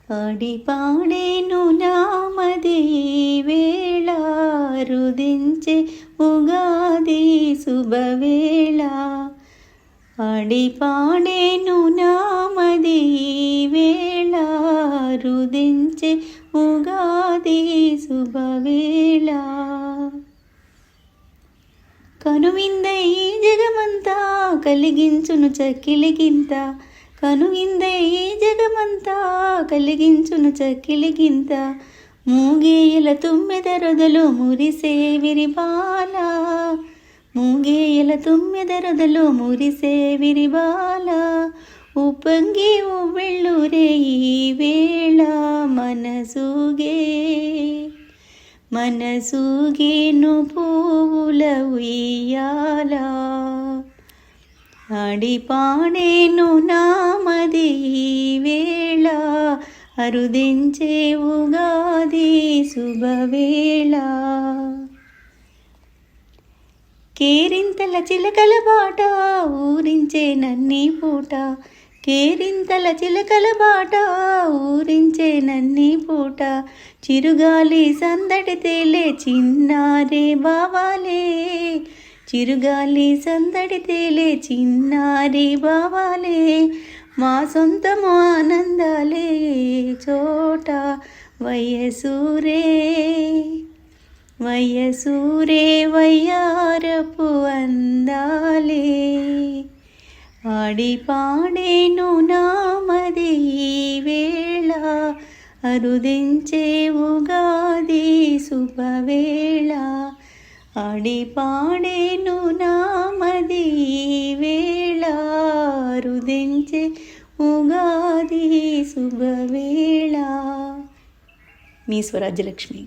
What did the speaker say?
ఆడి పాడేను నామది వేళ రుదించే ఉగాది శుభవేళ. ఆడి పాడేను నామది వేళ రుదించే ఉగాది శుభవేళ. కనువిందై జగమంతా కలిగించును చక్కిలిగింత, కనువిందై జగమంతా కలిగించును చక్కిలిగింత. మూగేయుల తుమ్మెదరొదలు మురిసే విరిబాల, మూగేయుల తుమ్మెదరొదలు మురిసే విరిబాల. ఉప్పొంగి ఉవ్వెళ్ళూరే ఈ వేళ మనసూగే, మనసూగేను పువ్వుల ఉయ్యాల. ఆడి పాడేను నామది వేళ అరుదించే ఉగాది శుభవేళ. కేరింతల చిలకల బాట ఊరించే నన్ని పూట, కేరింతల చిలకల బాట ఊరించే నన్ని పూట. చిరుగాలి సందడి తేలే చిన్నారే బావాలే, చిరుగాలి సందడి తేలే చిన్నారి బావాలే. మా సొంతము ఆనందాలే చోట వయసూరే, వయసూరే వయ్యారపు అందాలే. ఆడి పాడేను నామది వేళ అరుదించే ఉగాది శుభవేళ. ఆడి పాడేను నామది వేళ రుదించే ఉగాది శుభవేళ. మీ స్వరాజ్యలక్ష్మి.